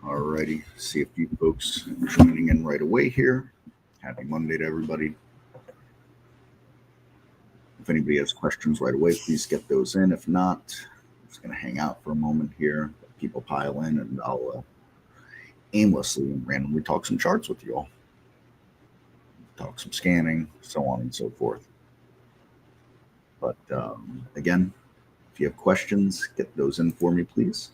Alrighty, see a few folks joining in right away here. Happy Monday to everybody. If anybody has questions right away, please get those in. If not, I'm just going to hang out for a moment here. People pile in, and I'll aimlessly and randomly talk some charts with you all. Talk some scanning, so on and so forth. But again, if you have questions, get those in for me, please.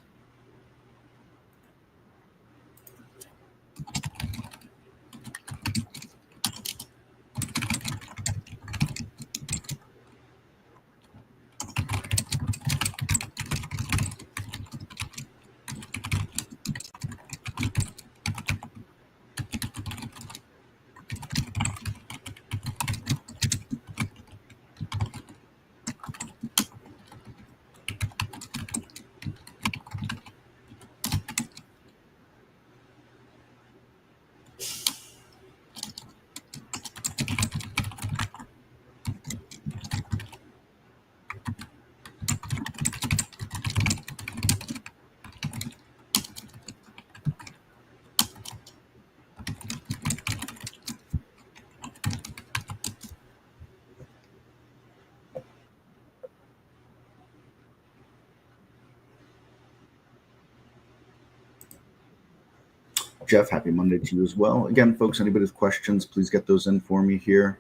Jeff, happy Monday to you as well. Again, folks, anybody with questions, please get those in for me here.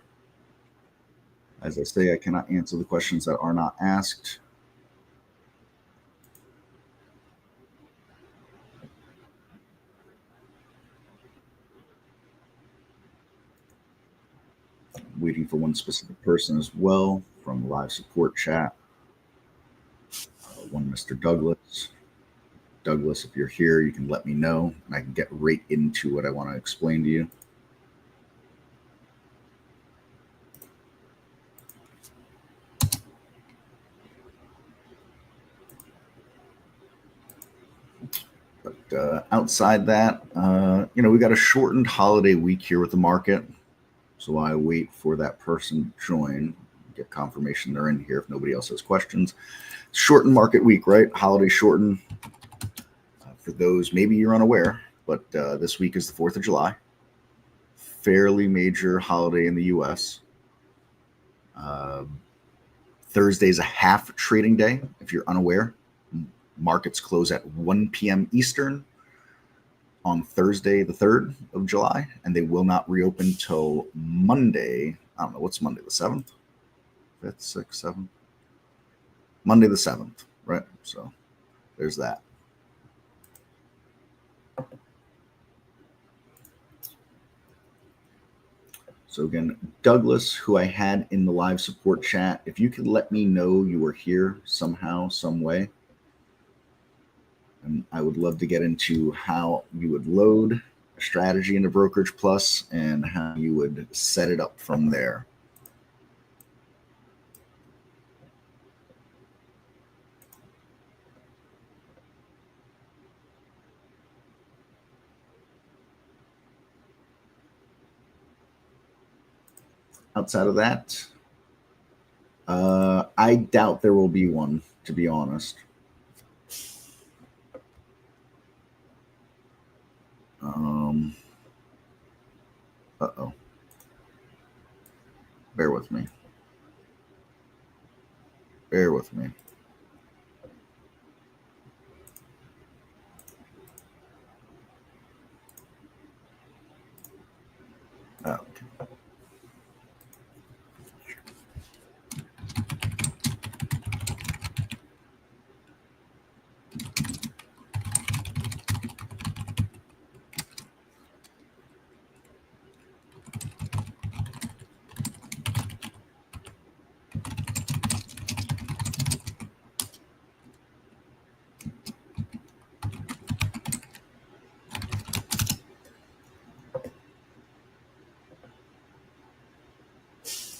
As I say, I cannot answer the questions that are not asked. Waiting for one specific person as well from live support chat. One Mr. Douglas. Douglas, if you're here, you can let me know, and I can get right into what I want to explain to you. But outside that, we got a shortened holiday week here with the market. So I wait for that person to join, get confirmation they're in here if nobody else has questions. Shortened market week, right? Holiday shortened. For those, maybe you're unaware, but this week is the 4th of July. Fairly major holiday in the U.S. Thursday is a half trading day, if you're unaware. Markets close at 1 p.m. Eastern on Thursday, the 3rd of July, and they will not reopen till Monday. I don't know, what's Monday, the 7th? 5th, 6th, 7th? Monday the 7th, right? So there's that. So again, Douglas, who I had in the live support chat, if you could let me know you were here somehow, some way, and I would love to get into how you would load a strategy into Brokerage Plus and how you would set it up from there. Outside of that, I doubt there will be one, to be honest. Uh-oh. Bear with me. Bear with me. Oh, okay.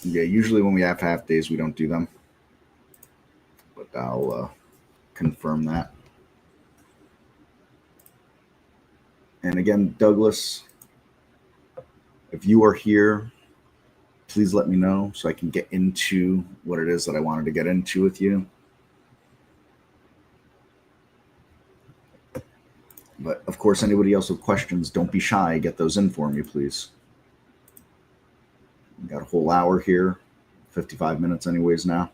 Yeah, usually when we have half days, we don't do them. But I'll confirm that. And again, Douglas, if you are here, please let me know so I can get into what it is that I wanted to get into with you. But of course, anybody else with questions, don't be shy. Get those in for me, please. We got a whole hour here, 55 minutes anyways now.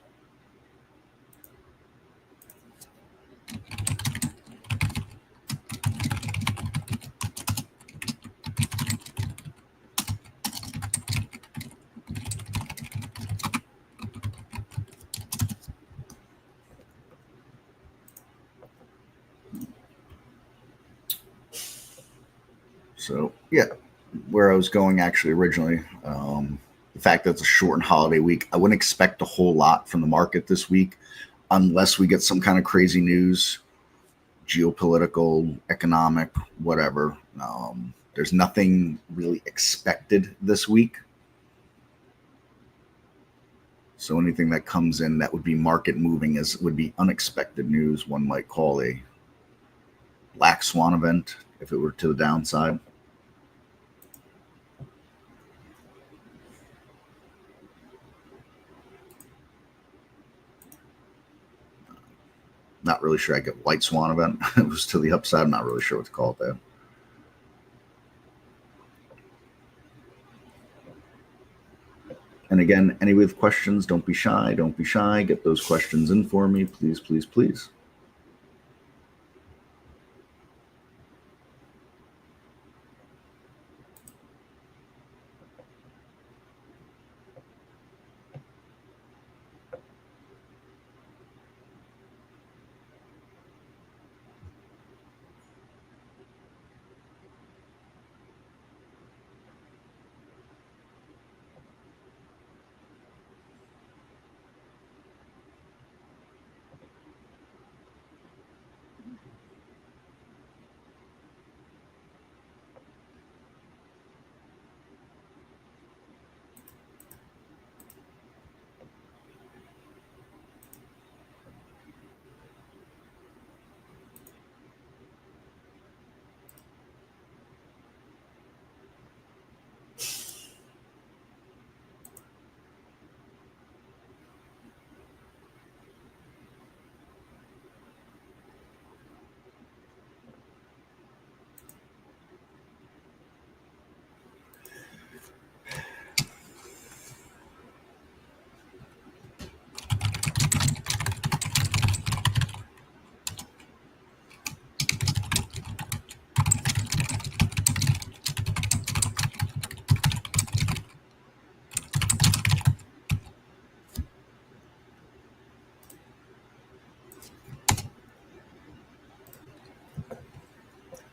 So yeah, where I was going actually originally, the fact that it's a shortened holiday week, I wouldn't expect a whole lot from the market this week unless we get some kind of crazy news, geopolitical, economic, whatever. There's nothing really expected this week. So anything that comes in that would be market moving would be unexpected news. One might call a black swan event if it were to the downside. Not really sure I get white swan event. It was to the upside. I'm not really sure what to call it there. And again, any with questions, don't be shy. Don't be shy. Get those questions in for me, please, please, please.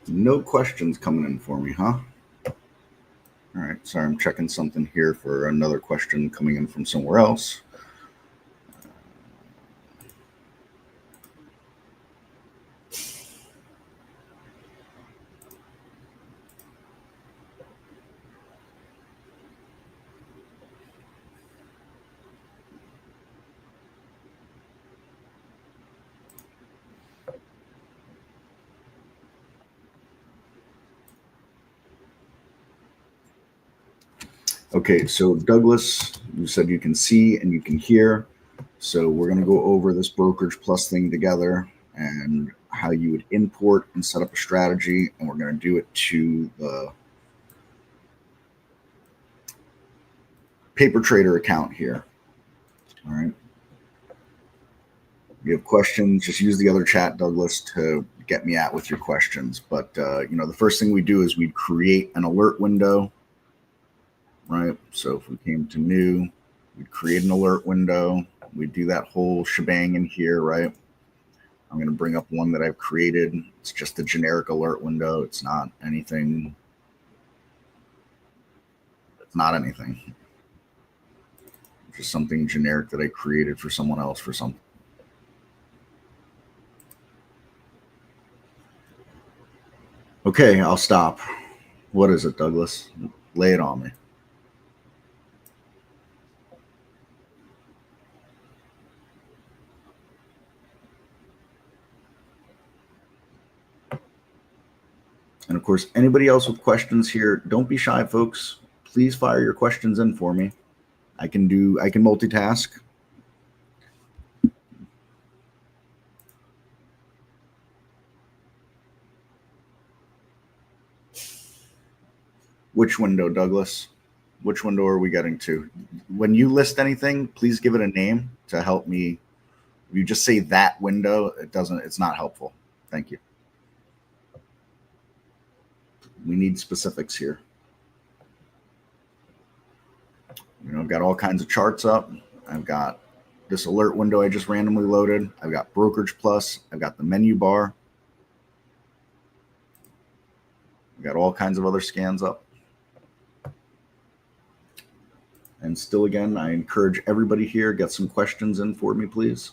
No questions coming in for me, huh? All right. Sorry, I'm checking something here for another question coming in from somewhere else. Okay, so Douglas, you said you can see and you can hear. So we're going to go over this brokerage plus thing together and how you would import and set up a strategy. And we're going to do it to the paper trader account here. All right. If you have questions, just use the other chat, Douglas, to get me at with your questions. But, the first thing we do is we'd create an alert window, right? So if we came to new, we'd create an alert window. We'd do that whole shebang in here, right? I'm going to bring up one that I've created. It's just a generic alert window. It's not anything. It's not anything. It's just something generic that I created for someone else for something. Okay, I'll stop. What is it, Douglas? Lay it on me. And of course, anybody else with questions here, don't be shy, folks. Please fire your questions in for me. I can multitask. Which window, Douglas? Which window are we getting to? When you list anything, please give it a name to help me. If you just say that window, it's not helpful. Thank you. We need specifics here. I've got all kinds of charts up. I've got this alert window I just randomly loaded. I've got Brokerage Plus. I've got the menu bar. I've got all kinds of other scans up. And still, again, I encourage everybody here, get some questions in for me, please.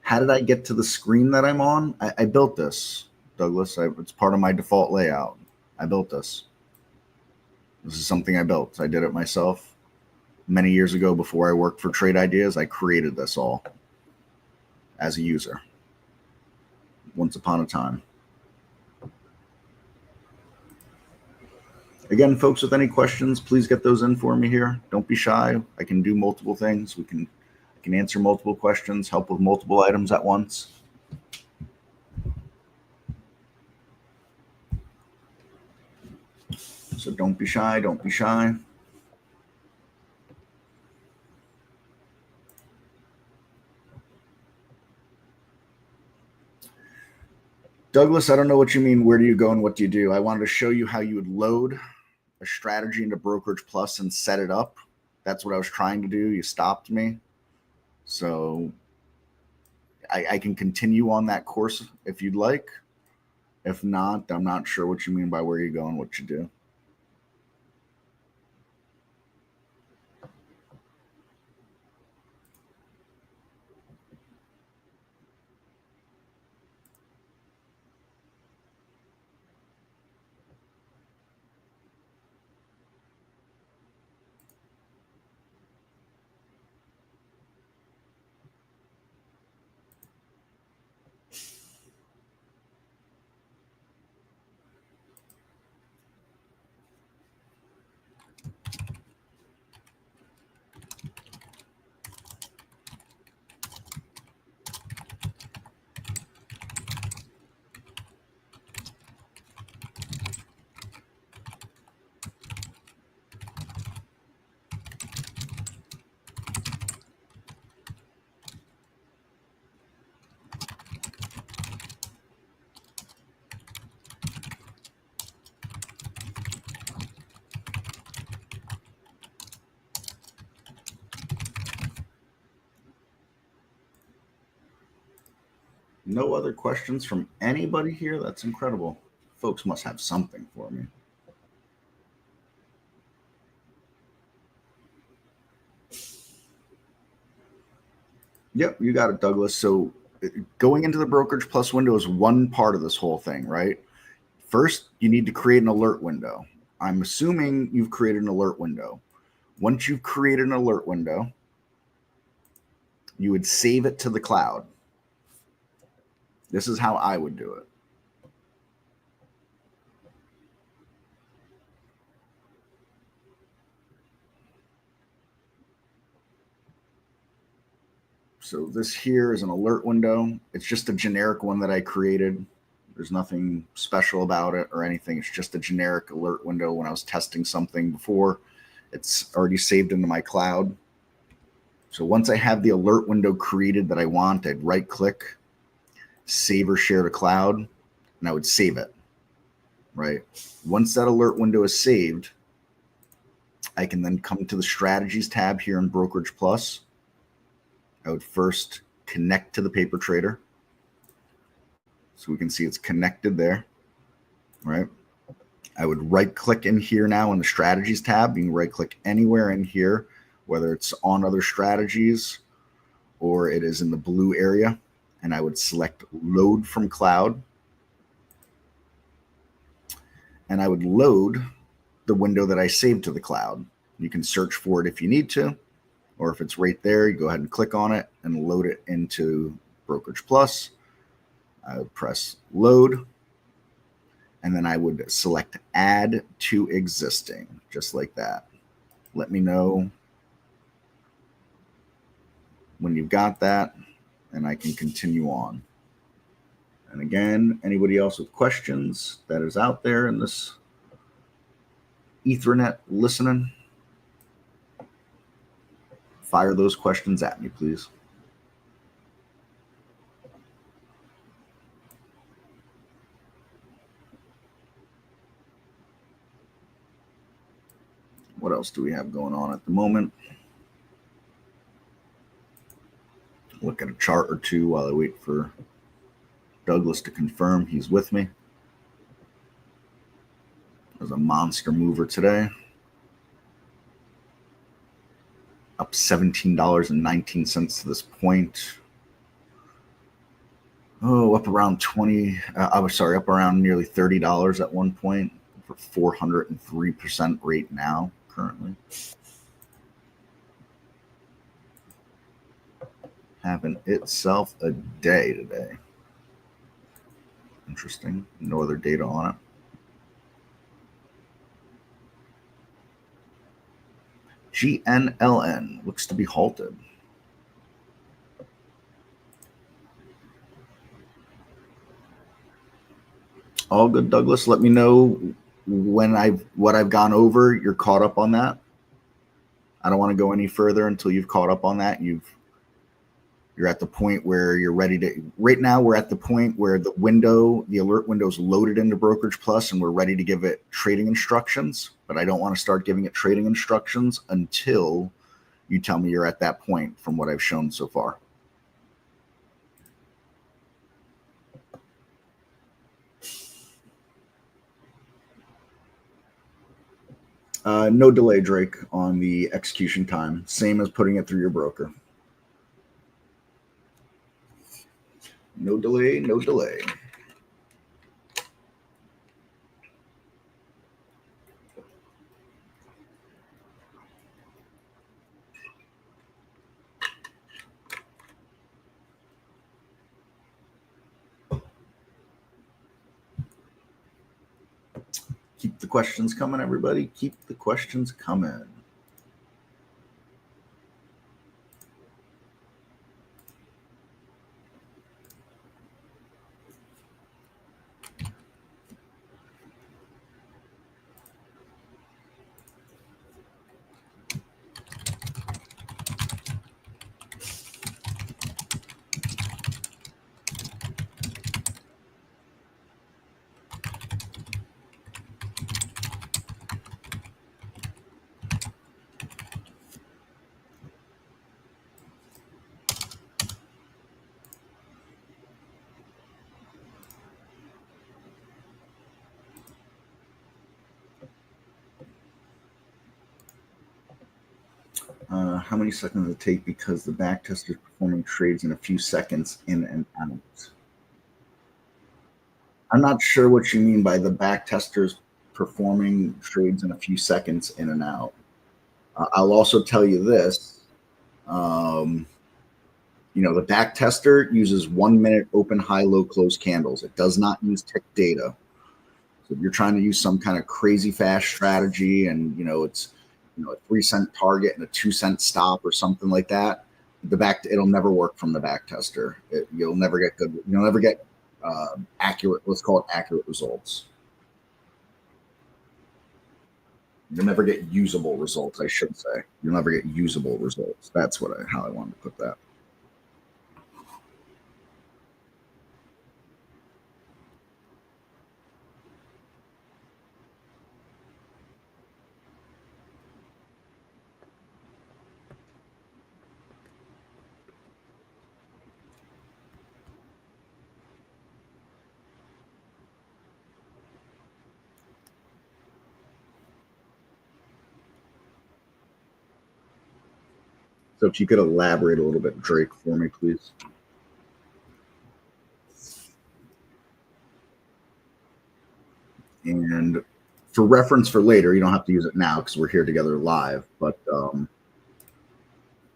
How did I get to the screen that I'm on? I built this, Douglas. It's part of my default layout. I built this. This is something I built. I did it myself many years ago before I worked for Trade Ideas. I created this all as a user once upon a time. Again, folks, with any questions, please get those in for me here. Don't be shy. I can do multiple things. I can answer multiple questions, help with multiple items at once. So don't be shy. Don't be shy. Douglas, I don't know what you mean. Where do you go and what do you do? I wanted to show you how you would load a strategy into Brokerage Plus and set it up. That's what I was trying to do. You stopped me. So I can continue on that course if you'd like. If not, I'm not sure what you mean by where you go and what you do. No other questions from anybody here? That's incredible. Folks must have something for me. Yep, you got it, Douglas. So going into the Brokerage Plus window is one part of this whole thing, right? First, you need to create an alert window. I'm assuming you've created an alert window. Once you've created an alert window, you would save it to the cloud. This is how I would do it. So this here is an alert window. It's just a generic one that I created. There's nothing special about it or anything. It's just a generic alert window. When I was testing something before, it's already saved into my cloud. So once I have the alert window created that I want, I'd right click, save or share to cloud, and I would save it, right? Once that alert window is saved, I can then come to the strategies tab here in Brokerage Plus. I would first connect to the paper trader. So we can see it's connected there, right? I would right click in here now in the strategies tab. You can right click anywhere in here, whether it's on other strategies or it is in the blue area. And I would select load from cloud. and I would load the window that I saved to the cloud. You can search for it if you need to, or if it's right there, you go ahead and click on it and load it into Brokerage Plus. I would press load, and then I would select add to existing, just like that. Let me know when you've got that, and I can continue on. And again, anybody else with questions that is out there in this Ethernet listening, fire those questions at me, please. What else do we have going on at the moment? Look at a chart or two while I wait for Douglas to confirm he's with me. There's a monster mover today. Up $17.19 to this point. Oh, up around up around nearly $30 at one point for 403% rate now currently. Having itself a day today. Interesting. No other data on it. GNLN looks to be halted. All good, Douglas. Let me know what I've gone over. You're caught up on that. I don't want to go any further until you've caught up on that. You're at the point where you're ready to. Right now, we're at the point where the alert window is loaded into Brokerage Plus, and we're ready to give it trading instructions. But I don't want to start giving it trading instructions until you tell me you're at that point from what I've shown so far. No delay, Drake, on the execution time. Same as putting it through your broker. No delay, no delay. Keep the questions coming, everybody. Keep the questions coming. How many seconds does it take because the back tester is performing trades in a few seconds in and out? I'm not sure what you mean by the back testers performing trades in a few seconds in and out. I'll also tell you this. The back tester uses 1 minute open, high, low, close candles. It does not use tick data. So if you're trying to use some kind of crazy fast strategy and, it's a 3-cent target and a 2-cent stop or something like that, it'll never work from the back tester. You'll never get accurate, let's call it accurate results. You'll never get usable results, I should say. You'll never get usable results. That's how I wanted to put that. So if you could elaborate a little bit, Drake, for me, please. And for reference for later, you don't have to use it now because we're here together live. But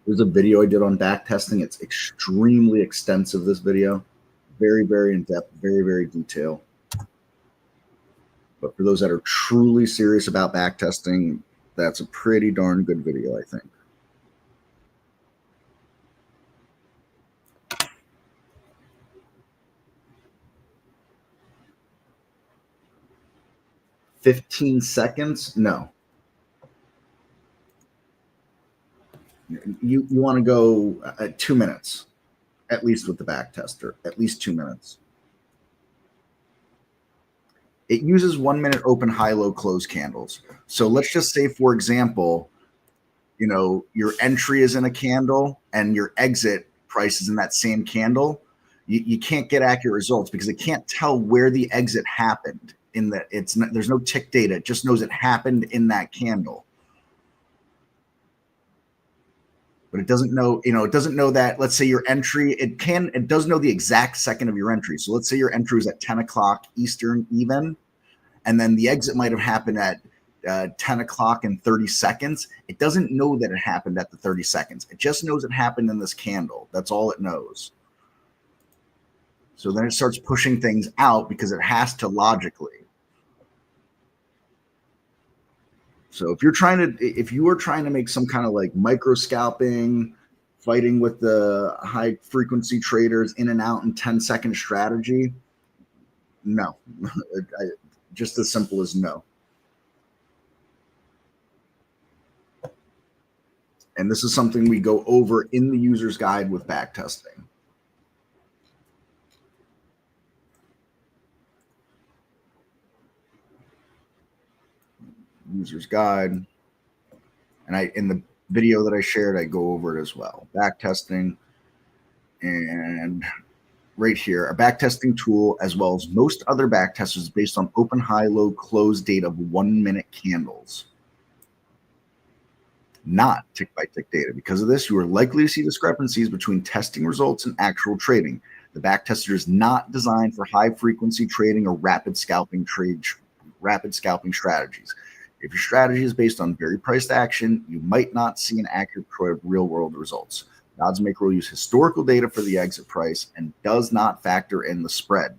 there's a video I did on back testing. It's extremely extensive, this video. Very, very in-depth, very, very detailed. But for those that are truly serious about back testing, that's a pretty darn good video, I think. $15? No. You want to go at 2 minutes, at least with the back tester, at least 2 minutes. It uses 1 minute open, high, low, close candles. So let's just say, for example, you know, your entry is in a candle and your exit price is in that same candle. You can't get accurate results because it can't tell where the exit happened. In that, there's no tick data. It just knows it happened in that candle. But it doesn't know, you know, it doesn't know that, let's say your entry, it does know the exact second of your entry. So let's say your entry was at 10 o'clock Eastern even, and then the exit might have happened at 10 o'clock and 30 seconds. It doesn't know that it happened at the 30 seconds. It just knows it happened in this candle. That's all it knows. So then it starts pushing things out because it has to logically. So if you are trying to make some kind of like micro scalping, fighting with the high frequency traders in and out in 10-second strategy, no, just as simple as no. And this is something we go over in the user's guide with back testing. User's guide. And in the video that I shared, I go over it as well. Back testing. And right here, a back testing tool, as well as most other back testers, based on open, high, low, close data of 1 minute candles. Not tick by tick data. Because of this, you are likely to see discrepancies between testing results and actual trading. The back tester is not designed for high frequency trading or rapid scalping strategies. If your strategy is based on very priced action, you might not see an accurate real world results. The odds maker will use historical data for the exit price and does not factor in the spread.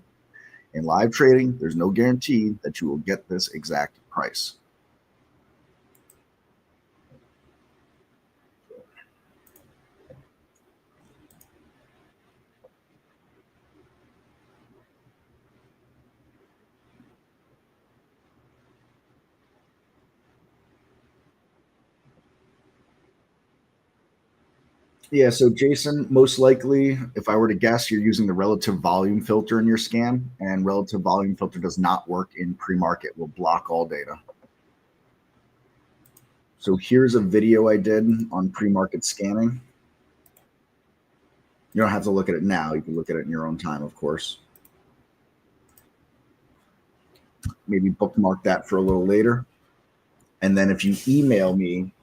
In live trading, there's no guarantee that you will get this exact price. Yeah, so Jason, most likely, if I were to guess, you're using the relative volume filter in your scan, and relative volume filter does not work in pre-market. Will block all data. So here's a video I did on pre-market scanning. You don't have to look at it now. You can look at it in your own time, of course. Maybe bookmark that for a little later. And then if you email me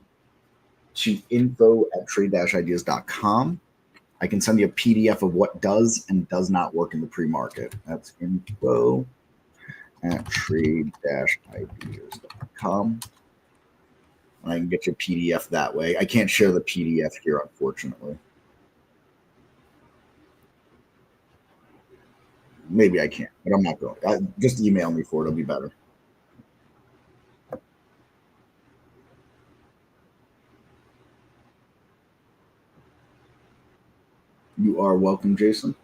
to info@trade-ideas.com, I can send you a PDF of what does and does not work in the pre-market. That's info@trade-ideas.com. I can get your PDF that way. I can't share the PDF here, unfortunately. Maybe I can, but I'm not going. Just email me for it. It'll be better. You are welcome, Jason.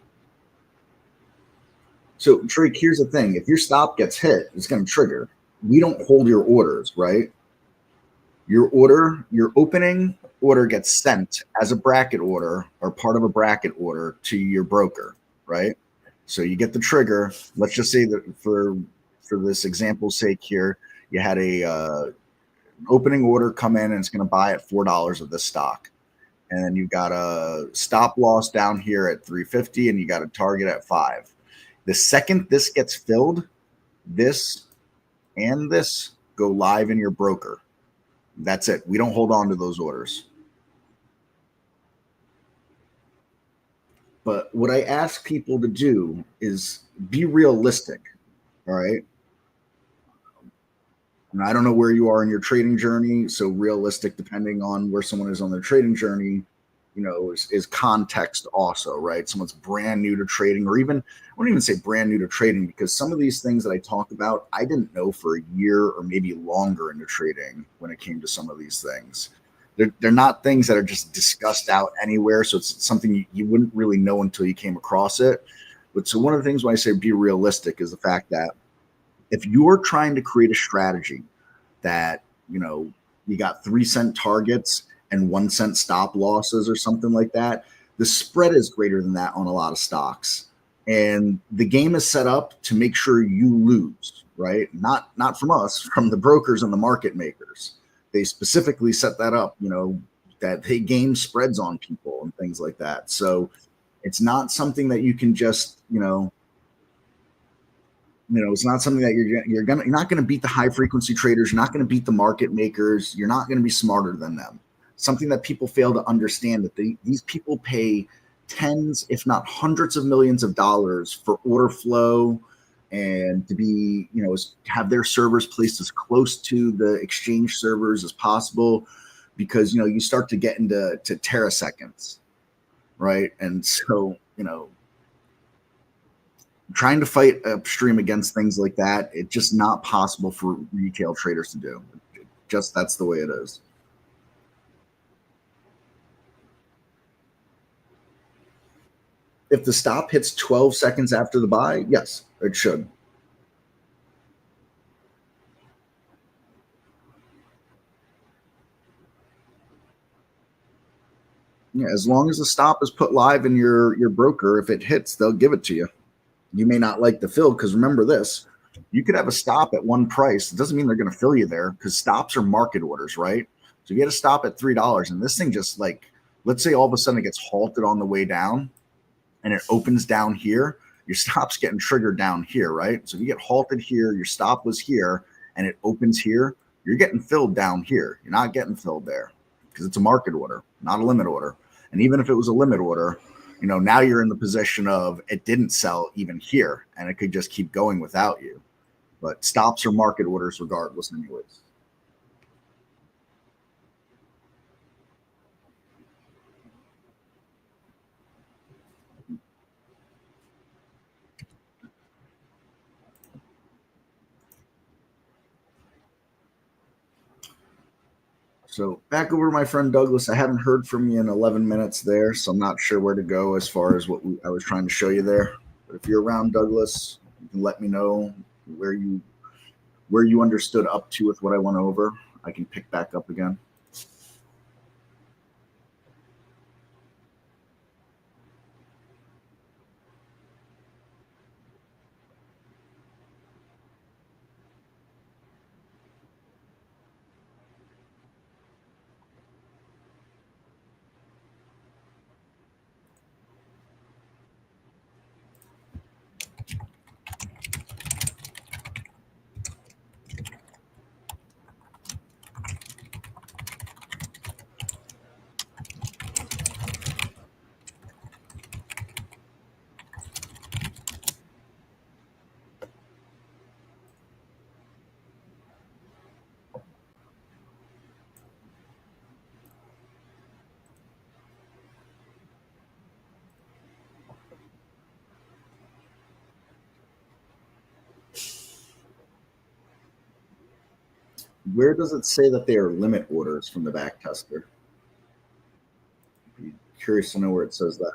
So, Drake, here's the thing. If your stop gets hit, it's going to trigger. We don't hold your orders, right? Your opening order gets sent as a bracket order or part of a bracket order to your broker, right? So you get the trigger. Let's just say that for this example's sake here, you had an opening order come in and it's going to buy at $4 of this stock. And then you've got a stop loss down here at 350 and you got a target at 5. The second this gets filled, this and this go live in your broker. That's it. We don't hold on to those orders. But what I ask people to do is be realistic. All right. And I don't know where you are in your trading journey. So realistic, depending on where someone is on their trading journey, is context also, right? Someone's brand new to trading, or even, I wouldn't even say brand new to trading, because some of these things that I talk about, I didn't know for a year or maybe longer into trading when it came to some of these things. They're not things that are just discussed out anywhere. So it's something you wouldn't really know until you came across it. But so one of the things when I say be realistic is the fact that if you're trying to create a strategy that you got 3 cent targets and 1 cent stop losses or something like that, the spread is greater than that on a lot of stocks, and the game is set up to make sure you lose, right? Not from us, from the brokers and the market makers. They specifically set that up, that they game spreads on people and things like that. So it's not something that you can just it's not something that you're not going to beat the high frequency traders. You're not going to beat the market makers. You're not going to be smarter than them. Something that people fail to understand, that these people pay tens, if not hundreds of millions of dollars for order flow, and to be, have their servers placed as close to the exchange servers as possible, because you start to get into teraseconds, right? And so trying to fight upstream against things like that, it's just not possible for retail traders to do. Just that's the way it is. If the stop hits 12 seconds after the buy, yes, it should. Yeah, as long as the stop is put live in your broker, if it hits, they'll give it to you. You may not like the fill, because remember this: you could have a stop at one price. It doesn't mean they're going to fill you there, because stops are market orders, right? So you get a stop at $3, and this thing just, like, let's say all of a sudden it gets halted on the way down, and it opens down here. Your stop's getting triggered down here, right? So if you get halted here, your stop was here, and it opens here, you're getting filled down here. You're not getting filled there, because it's a market order, not a limit order. And even if it was a limit order, now you're in the position of it didn't sell even here, and it could just keep going without you. But stops are market orders regardless, anyways. So back over to my friend Douglas. I haven't heard from you in 11 minutes there, so I'm not sure where to go as far as I was trying to show you there. But if you're around, Douglas, you can let me know where you understood up to with what I went over. I can pick back up again. Where does it say that they are limit orders from the back tester? Be curious to know where it says that.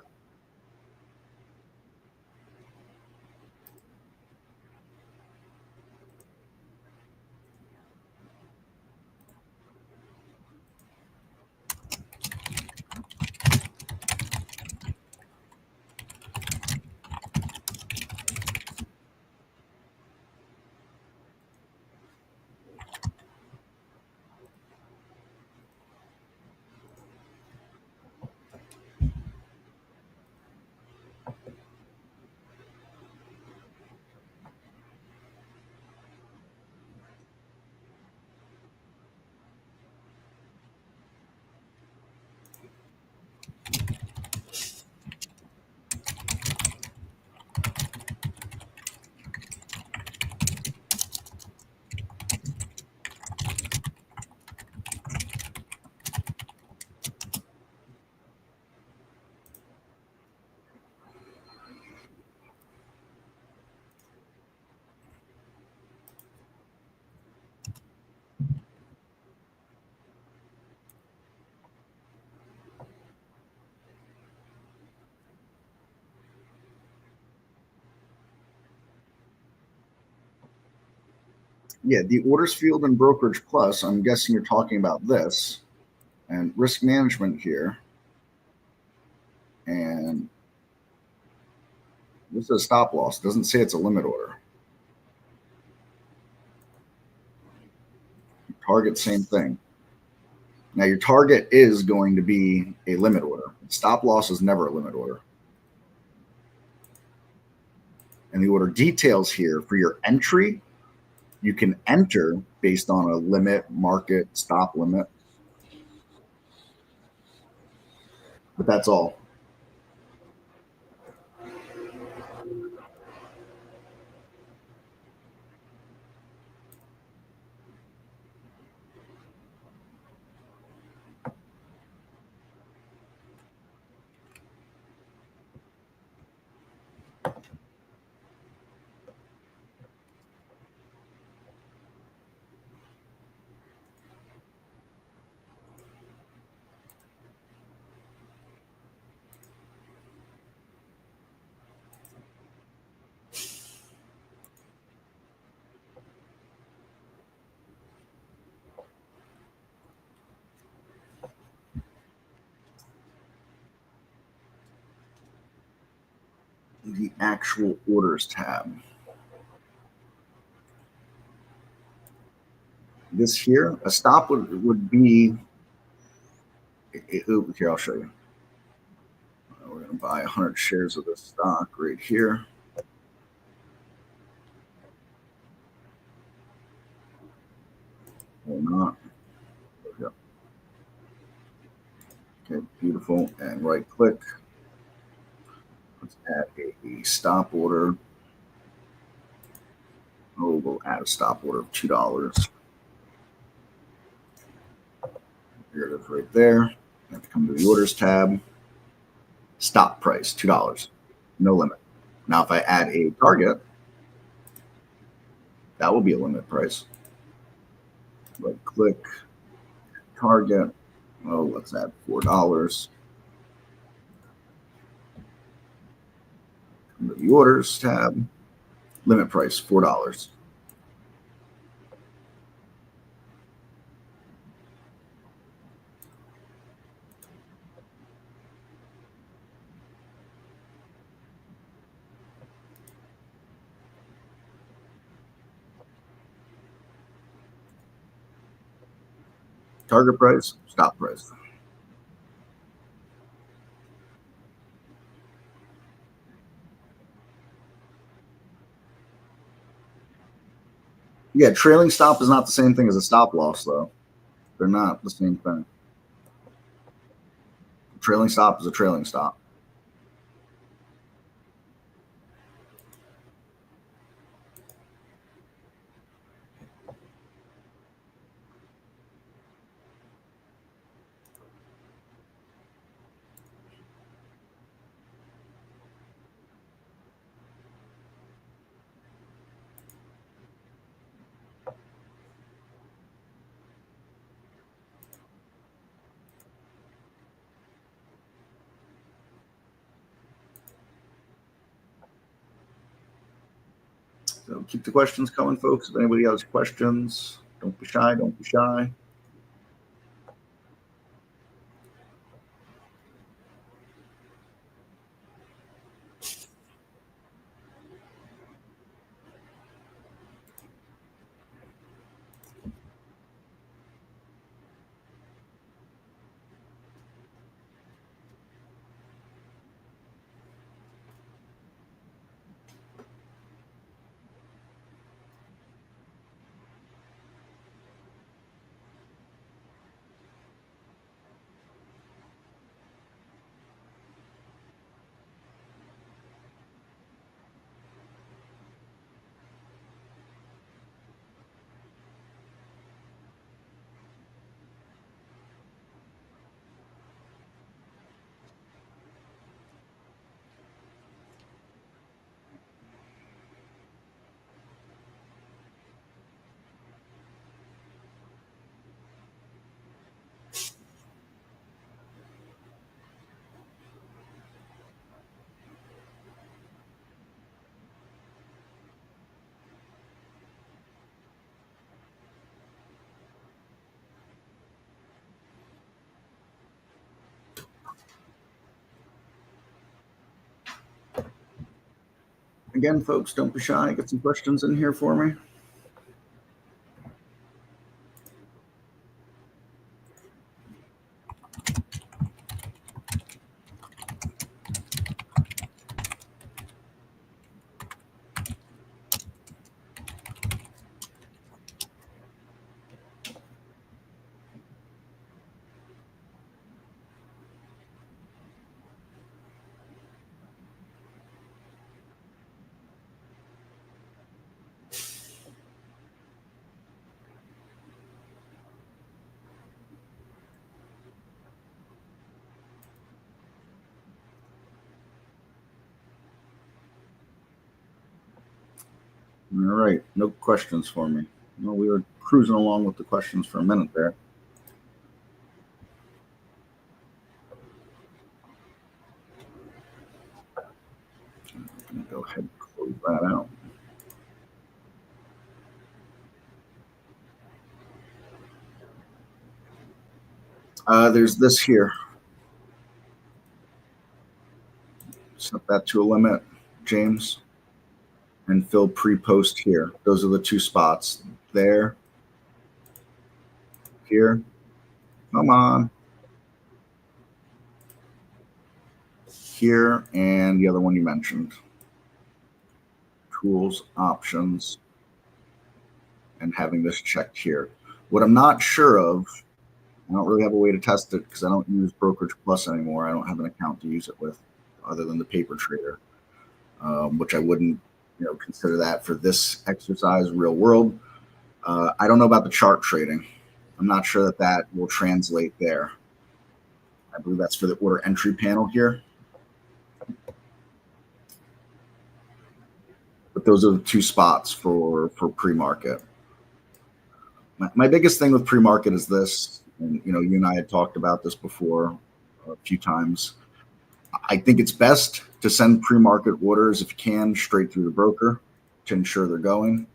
Yeah, the orders field and brokerage plus, I'm guessing you're talking about this, and risk management here. And this is a stop loss. It doesn't say it's a limit order. Target, same thing. Now your target is going to be a limit order. Stop loss is never a limit order. And the order details here for your entry, you can enter based on a limit, market, stop limit. But that's all. The actual orders tab. This here, a stop would be, here, I'll show you. We're going to buy 100 shares of this stock right here. Or not. Okay, beautiful. And right click. Let's add a stop order. Oh, we'll add a stop order of $2. Here it is right there. You have to come to the orders tab. Stop price, $2. No limit. Now, if I add a target, that will be a limit price. Right click, target. Oh, let's add $4. Come to the orders tab. Limit price, $4. Target price, stop price. Yeah, trailing stop is not the same thing as a stop loss, though. They're not the same thing. Trailing stop is a trailing stop. So keep the questions coming, folks. If anybody has questions, don't be shy. Don't be shy. Again, folks, don't be shy. Get some questions in here for me. All right, no questions for me. No, we were cruising along with the questions for a minute there. I'm going to go ahead and close that out. There's this here. Set that to a limit, James, and fill pre-post here. Those are the two spots there, here. Come on. Here, and the other one you mentioned. Tools, options, and having this checked here. What I'm not sure of, I don't really have a way to test it because I don't use Brokerage Plus anymore. I don't have an account to use it with other than the paper trader, which I wouldn't consider that for this exercise real world. I don't know about the chart trading. I'm not sure that that will translate there. I believe that's for the order entry panel here. But those are the two spots for pre-market. My biggest thing with pre-market is this, and you and I had talked about this before a few times. I think it's best to send pre-market orders if you can straight through the broker to ensure they're going.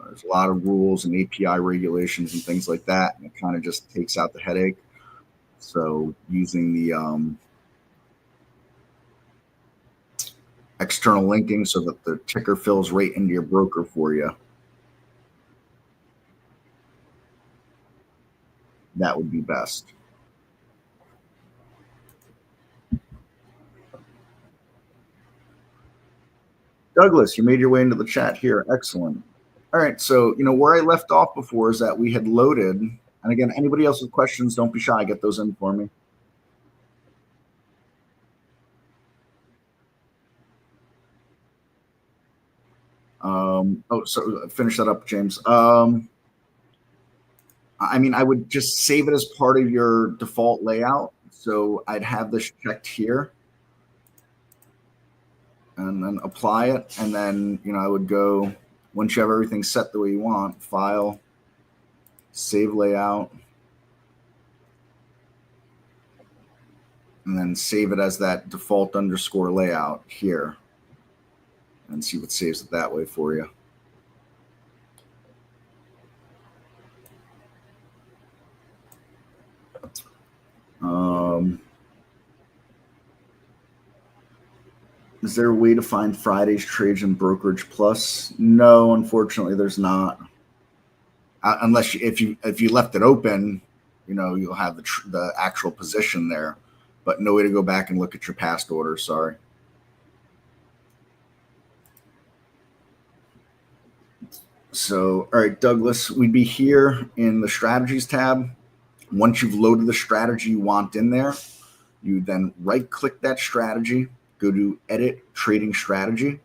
There's a lot of rules and API regulations and things like that, and it kind of just takes out the headache. So using the external linking so that the ticker fills right into your broker for you, that would be best. Douglas, you made your way into the chat here. Excellent. All right. So, where I left off before is that we had loaded, and again, anybody else with questions, don't be shy. Get those in for me. So finish that up, James. I mean, I would just save it as part of your default layout. So I'd have this checked here and then apply it. And then, I would go, once you have everything set the way you want, file, save layout, and then save it as that default _ layout here and see what saves it that way for you. Is there a way to find Friday's trades in Brokerage Plus? No, unfortunately, there's not. Unless if you left it open, you'll have the actual position there, but no way to go back and look at your past orders. Sorry. So, all right, Douglas, we'd be here in the strategies tab. Once you've loaded the strategy you want in there, you then right-click that strategy, go to Edit Trading Strategy,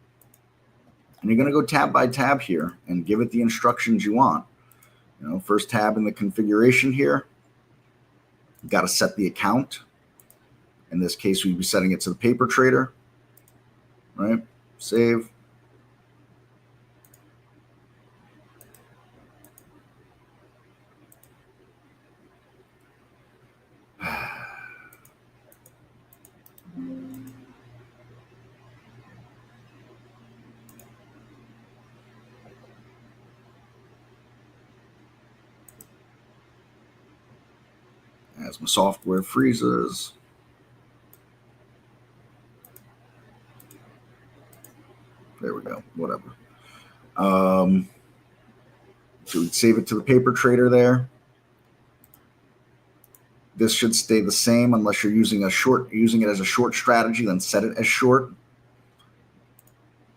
and you're going to go tab by tab here and give it the instructions you want. First tab in the configuration here, you've got to set the account. In this case, we'd be setting it to the paper trader, right? Save. As my software freezes. There we go. Whatever. So we'd save it to the paper trader there. This should stay the same unless you're using it as a short strategy, then set it as short.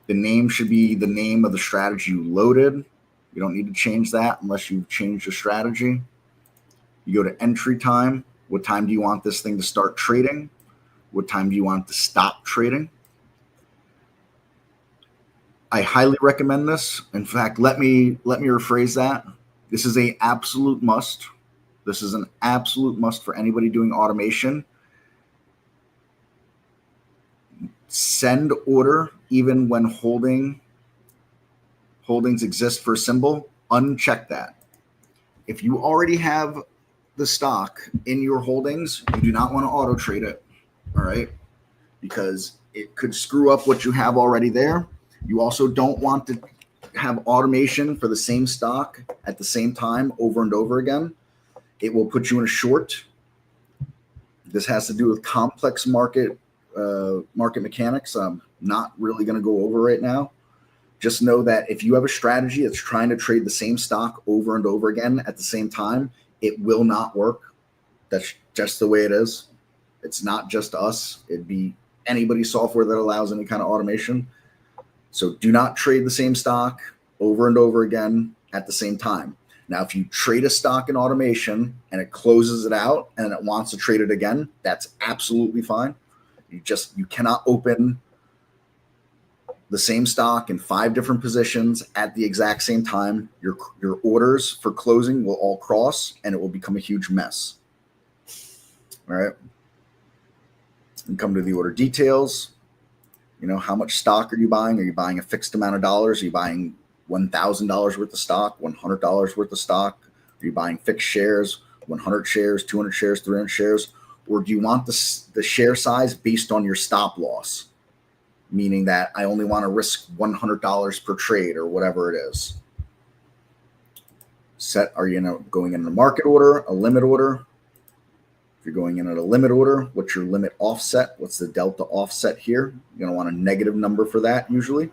The name should be the name of the strategy you loaded. You don't need to change that unless you've changed your strategy. You go to entry time. What time do you want this thing to start trading? What time do you want to stop trading? I highly recommend this. In fact, let me rephrase that. This is an absolute must. This is an absolute must for anybody doing automation. Send order even when holdings exist for a symbol. Uncheck that. If you already have the stock in your holdings, you do not want to auto trade it. All right, because it could screw up what you have already there. You also don't want to have automation for the same stock at the same time over and over again. It will put you in a short. This has to do with complex market mechanics. I'm not really going to go over right now. Just know that if you have a strategy that's trying to trade the same stock over and over again at the same time, it will not work. That's just the way it is. It's not just us. It'd be anybody's software that allows any kind of automation. So do not trade the same stock over and over again at the same time. Now, if you trade a stock in automation and it closes it out and it wants to trade it again, that's absolutely fine. You cannot open the same stock in 5 different positions at the exact same time. Your orders for closing will all cross and it will become a huge mess. All right. And come to the order details. You know, how much stock are you buying? Are you buying a fixed amount of dollars? Are you buying $1,000 worth of stock, $100 worth of stock? Are you buying fixed shares, 100 shares, 200 shares, 300 shares? Or do you want the share size based on your stop loss? Meaning that I only want to risk $100 per trade or whatever it is. Are you going in a market order, a limit order? If you're going in at a limit order, what's your limit offset? What's the delta offset here? You're going to want a negative number for that usually.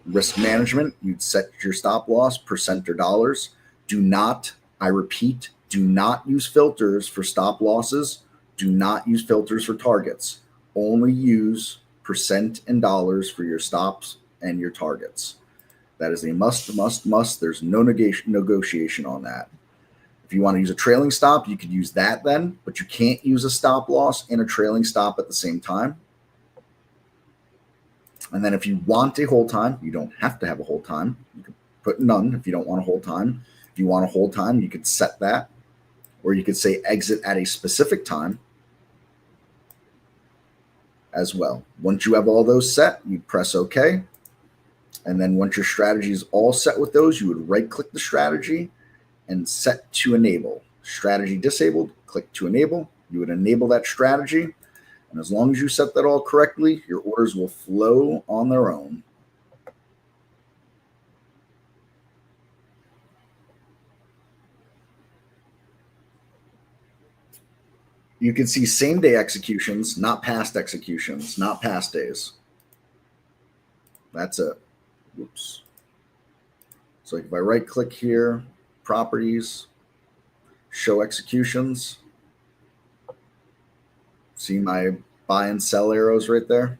Risk management, you'd set your stop loss, percent or dollars. Do not, I repeat, do not use filters for stop losses. Do not use filters for targets. Only use percent and dollars for your stops and your targets. That is a must. There's no negotiation on that. If you want to use a trailing stop, you could use that then, but you can't use a stop loss and a trailing stop at the same time. And then if you want a hold time, you don't have to have a hold time. You can put none if you don't want a hold time. If you want a hold time, you could set that. Or you could say exit at a specific time as well. Once you have all those set, you press OK. And then once your strategy is all set with those, you would right-click the strategy and set to enable. Strategy disabled, click to enable. You would enable that strategy. And as long as you set that all correctly, your orders will flow on their own. You can see same day executions, not past executions, not past days. That's it. Whoops. So if I right click here, properties, show executions, see my buy and sell arrows right there.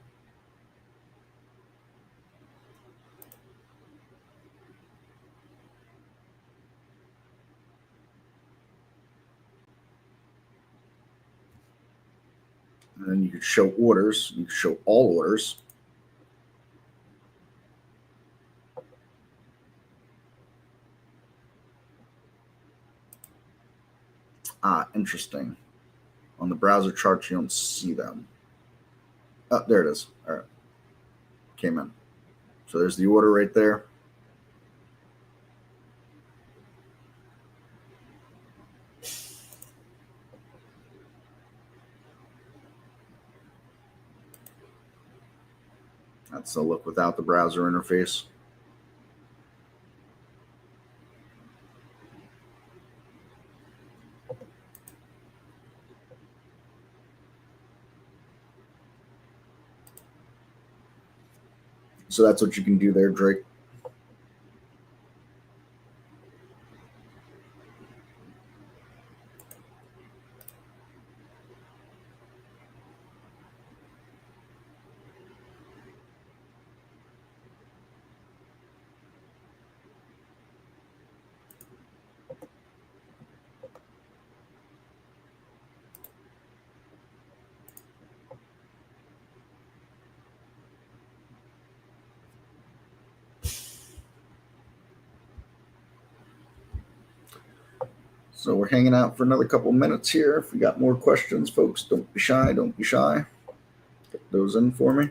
And then you can show orders. You can show all orders. Interesting. On the browser charts, you don't see them. Oh, there it is. All right. Came in. So there's the order right there. That's the look without the browser interface. So that's what you can do there, Drake. So we're hanging out for another couple minutes here. If we got more questions, folks, don't be shy. Don't be shy. Get those in for me.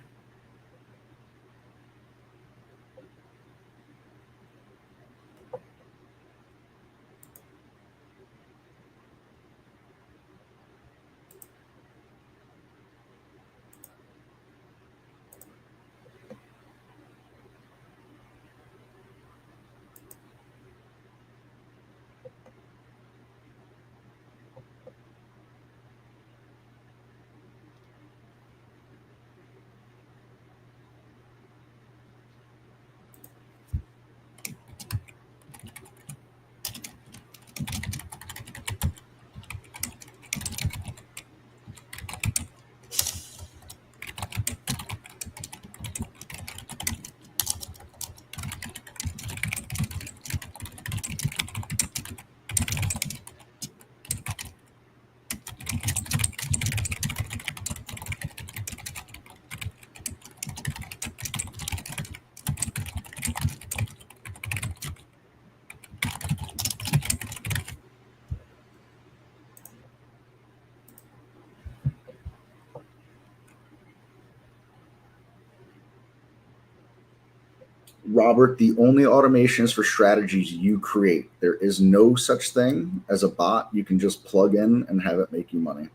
Robert, the only automation is for strategies you create. There is no such thing as a bot you can just plug in and have it make you money.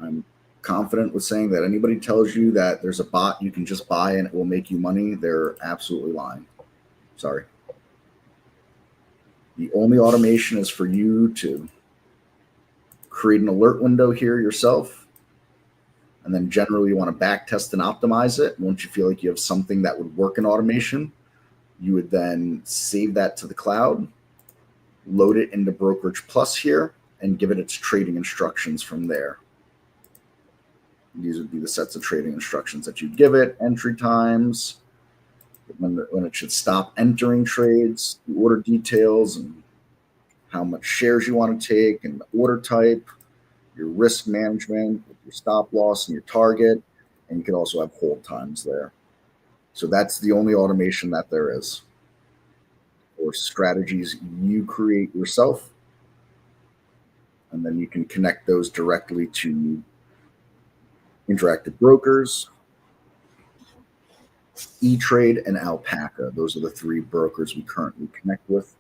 I'm confident with saying that anybody tells you that there's a bot you can just buy and it will make you money, they're absolutely lying. Sorry. The only automation is for you to create an alert window here yourself. And then generally you want to back test and optimize it. Once you feel like you have something that would work in automation, you would then save that to the cloud, load it into Brokerage Plus here, and give it its trading instructions from there. These would be the sets of trading instructions that you'd give it, entry times, when it should stop entering trades, the order details, and how much shares you want to take, and the order type, your risk management, your stop loss, and your target. And you can also have hold times there. So that's the only automation that there is, or strategies you create yourself. And then you can connect those directly to Interactive Brokers, E-Trade, and Alpaca. Those are the three brokers we currently connect with.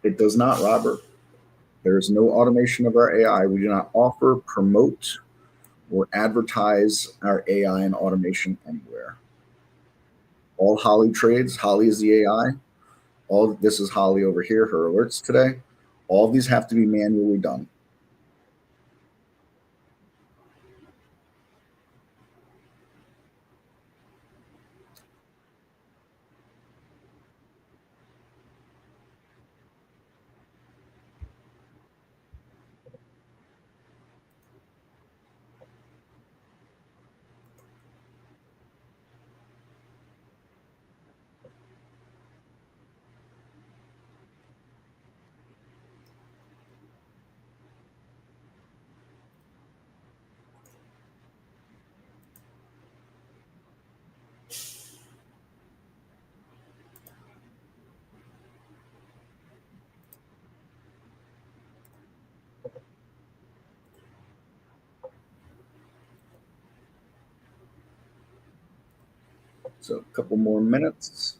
It does not, Robert. There is no automation of our AI. We do not offer, promote, or advertise our AI and automation anywhere. All Holly trades, Holly is the AI. All this is Holly over here, her alerts today. All of these have to be manually done. So a couple more minutes.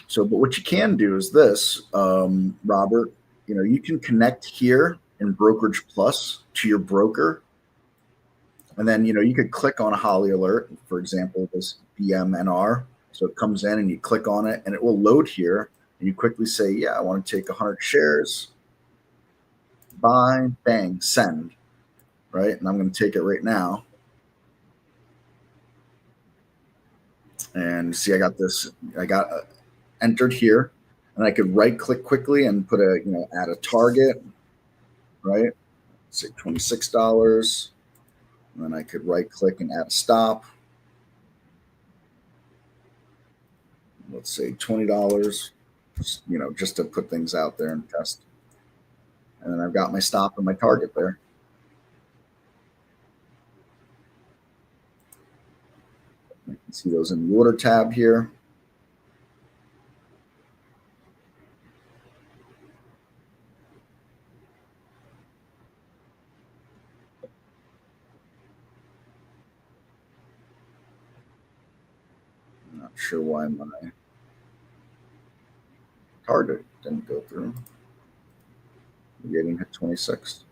So, but what you can do is this, Robert, you can connect here in Brokerage Plus to your broker. And then, you could click on a Holly alert, for example, this BMNR. So it comes in and you click on it and it will load here. And you quickly say, yeah, I want to take 100 shares, buy, bang, send, right? And I'm going to take it right now. And see, I got this, I got entered here. And I could right click quickly and put add a target, right? Say $26. And then I could right click and add a stop. Let's say $20, just to put things out there and test. And then I've got my stop and my target there. You can see those in the order tab here. I'm not sure why my target didn't go through. We're getting hit 26.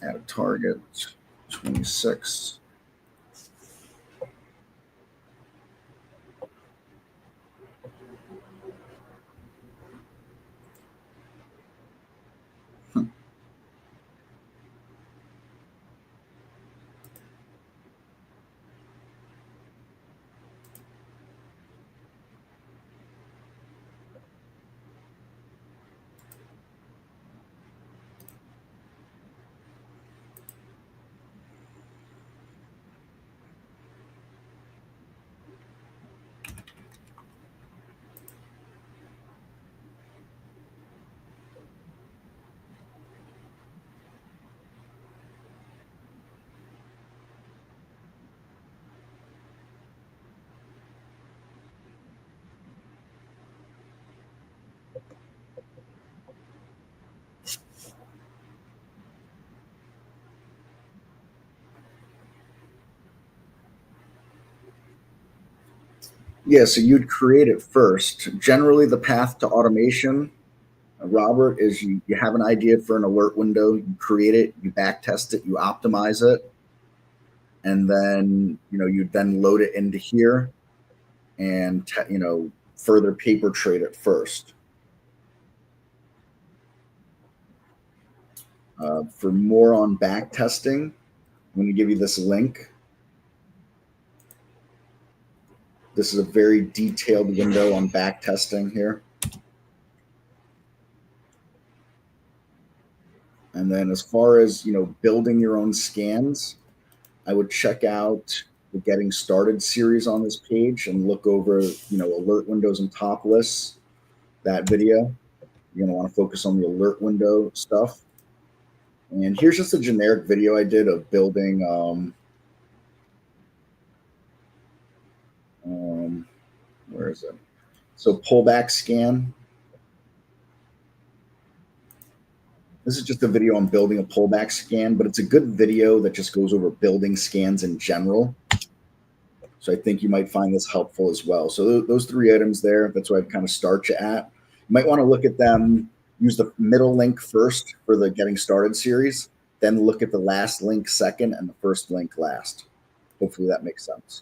Add a target, 26. Yeah, so you'd create it first. Generally, the path to automation, Robert, is you have an idea for an alert window, you create it, you back test it, you optimize it, and then you then load it into here and further paper trade it first. For more on back testing, I'm going to give you this link. This is a very detailed window on back testing here. And then as far as building your own scans, I would check out the Getting Started series on this page and look over alert windows and top lists. That video, you're going to want to focus on the alert window stuff. And here's just a generic video I did of building where is it? So pullback scan. This is just a video on building a pullback scan, but it's a good video that just goes over building scans in general. So I think you might find this helpful as well. So those three items there, that's what I'd kind of start you at. You might want to look at them, use the middle link first for the Getting Started series, then look at the last link second and the first link last. Hopefully that makes sense.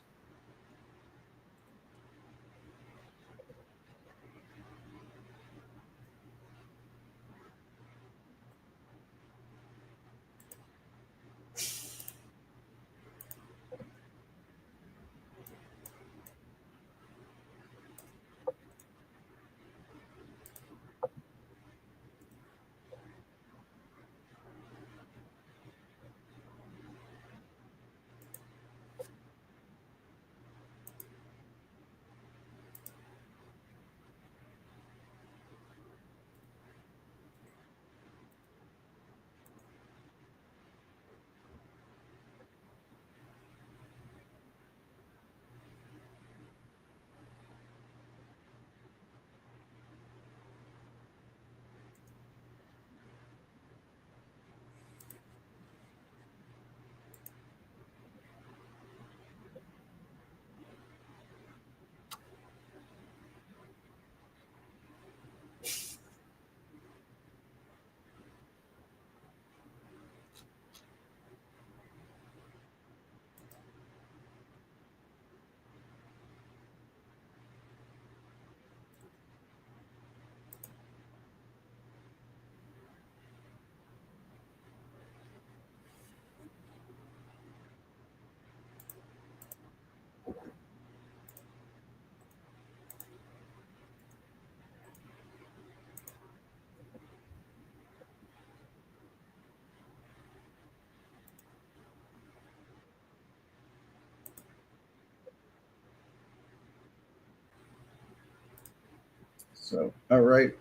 So, all right,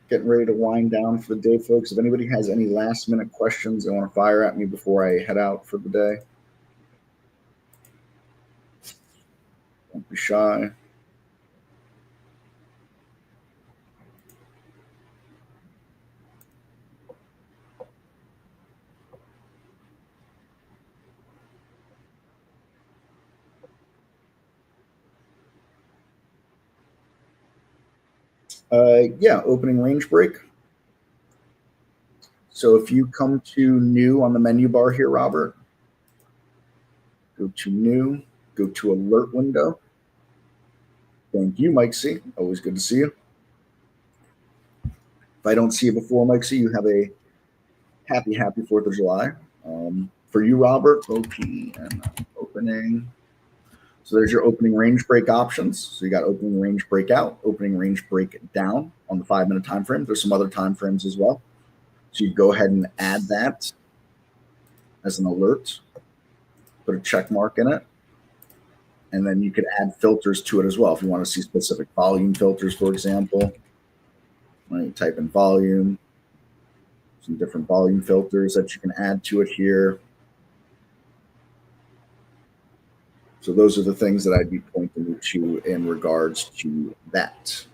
getting ready to wind down for the day, folks. If anybody has any last minute questions they want to fire at me before I head out for the day, don't be shy. Yeah, opening range break. So if you come to new on the menu bar here, Robert, go to new, go to alert window. Thank you, Mike C. Always good to see you. If I don't see you before, Mike C, you have a happy 4th of July. For you, Robert, OP and opening. So there's your opening range break options. So you got opening range breakout, opening range break down on the 5-minute time frame. There's some other time frames as well. So you go ahead and add that as an alert, put a check mark in it, and then you could add filters to it as well. If you want to see specific volume filters, for example, right, type in volume, some different volume filters that you can add to it here. So those are the things that I'd be pointing you to in regards to that.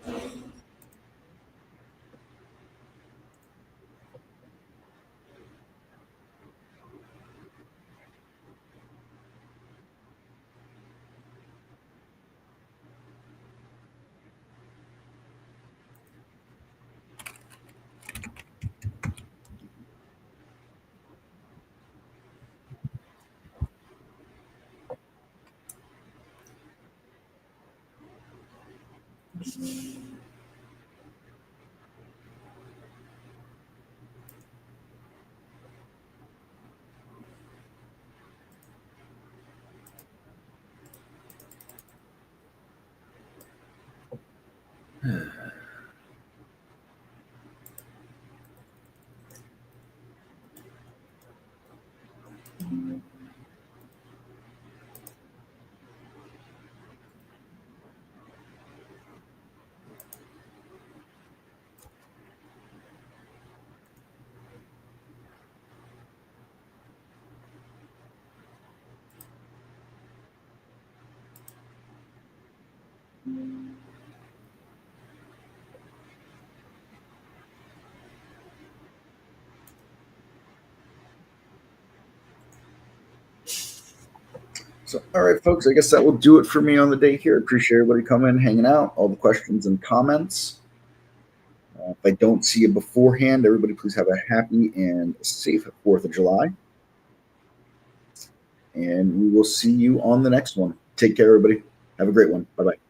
So, all right, folks, I guess that will do it for me on the day here. Appreciate everybody coming, hanging out, all the questions and comments. If I don't see you beforehand, everybody please have a happy and safe 4th of July. And we will see you on the next one. Take care, everybody. Have a great one. Bye-bye.